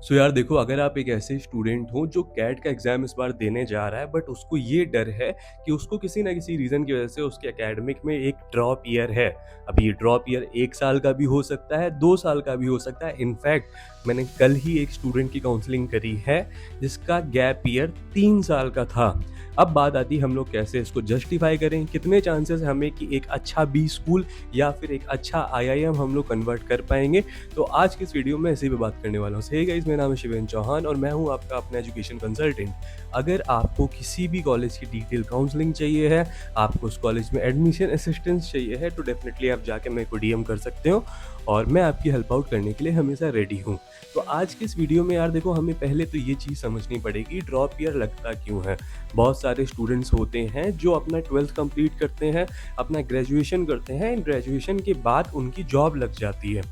सो यार देखो, अगर आप एक ऐसे स्टूडेंट हो जो कैट का एग्ज़ाम इस बार देने जा रहा है, बट उसको ये डर है कि उसको किसी ना किसी रीज़न की वजह से उसके एकेडमिक में एक ड्रॉप ईयर है। अब ये ड्रॉप ईयर 1 साल का भी हो सकता है, 2 साल का भी हो सकता है। इनफैक्ट मैंने कल ही एक स्टूडेंट की काउंसलिंग करी है जिसका गैप ईयर 3 साल का था। अब बात आती है हम लोग कैसे इसको जस्टिफ़ाई करें, कितने चांसेस हमें कि एक अच्छा बी स्कूल या फिर एक अच्छा आईआईएम हम लोग कन्वर्ट कर पाएँगे। तो आज की इस वीडियो में इसी पे बात करने वाला हूँ। हे गाइस, मेरा नाम है शिवेंद्र चौहान और मैं हूँ आपका अपना एजुकेशन कंसल्टेंट। अगर आपको किसी भी कॉलेज की डिटेल काउंसलिंग चाहिए है, आपको उस कॉलेज में एडमिशन असिस्टेंस चाहिए है, तो डेफिनिटली आप जाके मेरे को डीएम कर सकते हो और मैं आपकी हेल्प आउट करने के लिए हमेशा रेडी हूँ। तो आज की इस वीडियो में यार देखो, हमें पहले तो ये चीज़ समझनी पड़ेगी ड्रॉप ईयर लगता क्यों है। बहुत सारे स्टूडेंट्स होते हैं जो अपना 12th कंप्लीट करते हैं, अपना ग्रेजुएशन करते हैं, ग्रेजुएशन के बाद उनकी जॉब लग जाती है।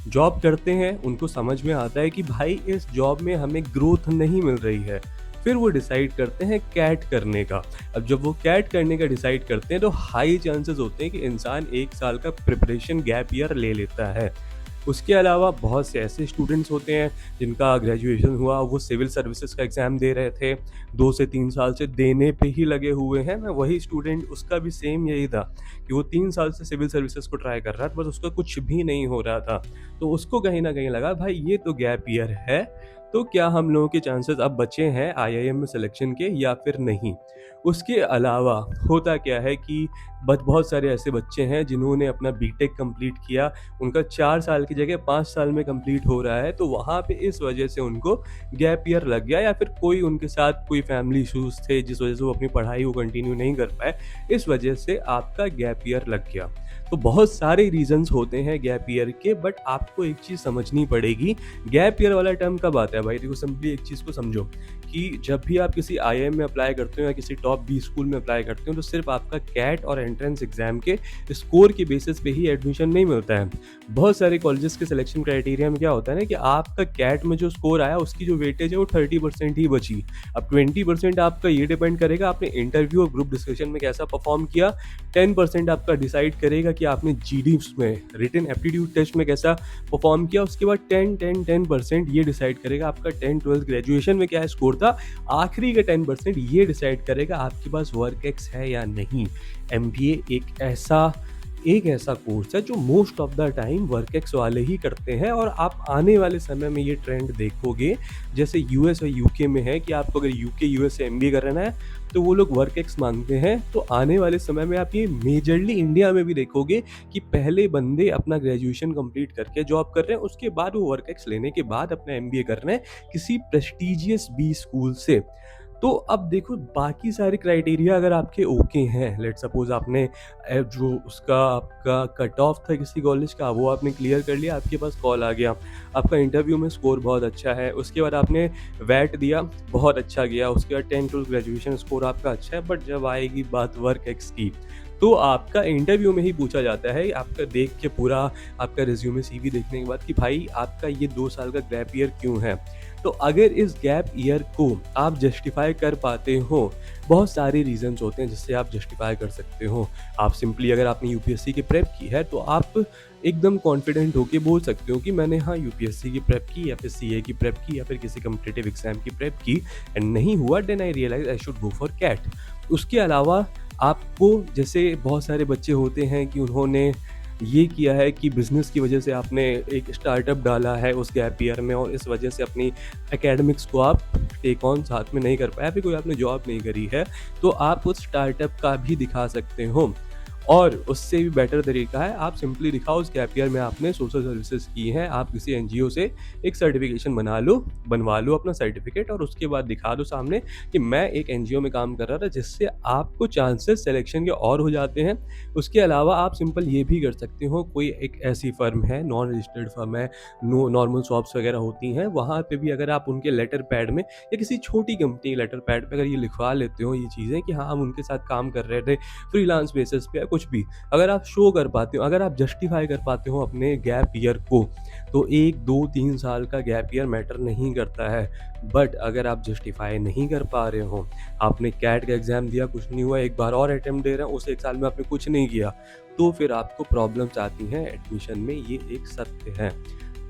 जॉब करते हैं, उनको समझ में आता है कि भाई इस जॉब में हमें ग्रोथ नहीं मिल रही है। फिर वो डिसाइड करते हैं कैट करने का। अब जब वो कैट करने का डिसाइड करते हैं तो हाई चांसेस होते हैं कि इंसान 1 साल का प्रिपरेशन गैप ईयर ले लेता है। उसके अलावा बहुत से ऐसे स्टूडेंट्स होते हैं जिनका ग्रेजुएशन हुआ, वो सिविल सर्विसेज का एग्ज़ाम दे रहे थे, 2 से 3 साल से देने पे ही लगे हुए हैं। मैं वही स्टूडेंट, उसका भी सेम यही था कि वो 3 साल से सिविल सर्विसेज को ट्राई कर रहा था, बस उसका कुछ भी नहीं हो रहा था। तो उसको कहीं न कहीं लगा भाई ये तो गैप ईयर है, तो क्या हम लोगों के चांसेस अब बचे हैं आईआईएम में सिलेक्शन के या फिर नहीं? उसके अलावा होता क्या है कि बहुत सारे ऐसे बच्चे हैं जिन्होंने अपना बीटेक कंप्लीट किया, उनका 4 साल की जगह 5 साल में कंप्लीट हो रहा है, तो वहाँ पे इस वजह से उनको गैप ईयर लग गया या फिर कोई उनके साथ कोई फैमिली इश्यूज़ थे जिस वजह से वो अपनी पढ़ाई को कंटिन्यू नहीं कर पाए, इस वजह से आपका गैप ईयर लग गया। तो बहुत सारे रीज़न्स होते हैं गैप ईयर के, बट आपको एक चीज़ समझनी पड़ेगी। गैप ईयर वाला टर्म कब आता है भाई? देखो, सिंपली एक चीज़ को समझो कि जब भी आप किसी आईआईएम में अप्लाई करते हो या किसी टॉप बी स्कूल में अप्लाई करते हो, तो सिर्फ आपका कैट और एंट्रेंस एग्जाम के स्कोर के बेसिस पे ही एडमिशन नहीं मिलता है। बहुत सारे कॉलेजेस के सिलेक्शन क्राइटेरिया में क्या होता है ना कि आपका कैट में जो स्कोर आया उसकी जो वेटेज है वो 30% ही बची। अब 20% आपका ये डिपेंड करेगा आपने इंटरव्यू और ग्रुप डिस्कशन में कैसा परफॉर्म किया। 10% आपका डिसाइड करेगा कि आपने जीडी में रिटन एप्टीट्यूड टेस्ट में कैसा परफॉर्म किया। उसके बाद 10% ये डिसाइड करेगा आपका 10-12 ग्रेजुएशन में क्या स्कोर था। आखिरी का 10% ये डिसाइड करेगा आपके पास वर्क एक्स है या नहीं। एमबीए एक ऐसा कोर्स है जो most of the time work ex वाले ही करते हैं और आप आने वाले समय में ये ट्रेंड देखोगे, जैसे यूएस और यूके में है कि आपको अगर यूके यूएस से एमबीए करना है तो वो लोग वर्क एक्स मांगते हैं। तो आने वाले समय में आप ये मेजरली इंडिया में भी देखोगे कि पहले बंदे अपना ग्रेजुएशन कंप्लीट करके जॉब कर रहे हैं, उसके बाद वो वर्क एक्स लेने के बाद अपना एमबीए कर रहे हैं किसी प्रेस्टिजियस बी स्कूल से। तो अब देखो, बाकी सारे क्राइटेरिया अगर आपके ओके हैं, लेट्स सपोज आपने जो उसका आपका कट ऑफ था किसी कॉलेज का वो आपने क्लियर कर लिया, आपके पास कॉल आ गया, आपका इंटरव्यू में स्कोर बहुत अच्छा है, उसके बाद आपने वैट दिया, बहुत अच्छा गया, उसके बाद 10-12 ग्रेजुएशन स्कोर आपका अच्छा है, बट जब आएगी बात वर्क एक्स की तो आपका इंटरव्यू में ही पूछा जाता है आपका देख के पूरा आपका रिज्यूमे सीवी देखने के बाद कि भाई आपका ये 2 साल का गैप ईयर क्यों है। तो अगर इस गैप ईयर को आप जस्टिफाई कर पाते हो, बहुत सारे रीजंस होते हैं जिससे आप जस्टिफाई कर सकते हो। आप सिंपली, अगर आपने यूपीएससी की प्रेप की है तो आप एकदम कॉन्फिडेंट होके बोल सकते हो कि मैंने हाँ यूपीएससी की प्रेप की या फिर सीए की प्रेप की या फिर किसी कम्पिटिटिव एग्जाम की प्रेप की एंड नहीं हुआ, then I realise I should go for CAT. उसके अलावा आपको, जैसे बहुत सारे बच्चे होते हैं कि उन्होंने ये किया है कि बिज़नेस की वजह से आपने एक स्टार्टअप डाला है उस गैप ईयर में और इस वजह से अपनी एकेडमिक्स को आप टेक ऑन साथ में नहीं कर पाए, फिर कोई आपने जॉब नहीं करी है, तो आप उस स्टार्टअप का भी दिखा सकते हो। और उससे भी बेटर तरीका है, आप सिंपली दिखाओ उस गैप ईयर में आपने सोशल सर्विसेज की हैं, आप किसी एनजीओ से एक सर्टिफिकेशन बनवा लो अपना सर्टिफिकेट, और उसके बाद दिखा दो सामने कि मैं एक एनजीओ में काम कर रहा था, जिससे आपको चांसेस सिलेक्शन के और हो जाते हैं। उसके अलावा आप सिंपल ये भी कर सकते हो, कोई एक ऐसी फर्म है, नॉन रजिस्टर्ड फर्म है, नॉर्मल शॉप्स वगैरह होती हैं, वहाँ पे भी अगर आप उनके लेटर पैड में या किसी छोटी कंपनी लेटर पैड पे अगर ये लिखवा लेते हो ये चीज़ें कि हाँ हम उनके साथ काम कर रहे थे फ्रीलांस बेसिस पे या कुछ भी, अगर आप शो कर पाते हो, अगर आप जस्टिफाई कर पाते हो अपने गैप ईयर को, तो 1, 2, 3 साल का गैप ईयर मैटर नहीं करता है। बट अगर आप जस्टिफाई नहीं कर पा रहे हो, आपने कैट का एग्ज़ाम दिया, कुछ नहीं हुआ, एक बार और अटेम्प्ट दे रहे हैं, उस 1 साल में आपने कुछ नहीं किया, तो फिर आपको प्रॉब्लम्स आती हैं एडमिशन में, ये एक सत्य है।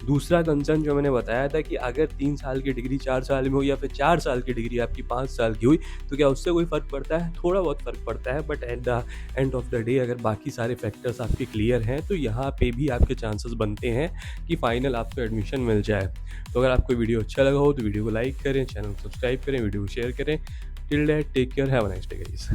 दूसरा कंसर्न जो मैंने बताया था कि अगर 3 साल की डिग्री 4 साल में हुई या फिर 4 साल की डिग्री आपकी 5 साल की हुई, तो क्या उससे कोई फ़र्क पड़ता है? थोड़ा बहुत फ़र्क पड़ता है, but at the end of the day अगर बाकी सारे फैक्टर्स आपके क्लियर हैं, तो यहाँ पे भी आपके चांसेस बनते हैं कि फाइनल आपको एडमिशन मिल जाए। तो अगर आपको वीडियो अच्छा लगा हो तो वीडियो को लाइक करें, चैनल को सब्सक्राइब करें, वीडियो को शेयर करें। Till that take care, have a nice day guys.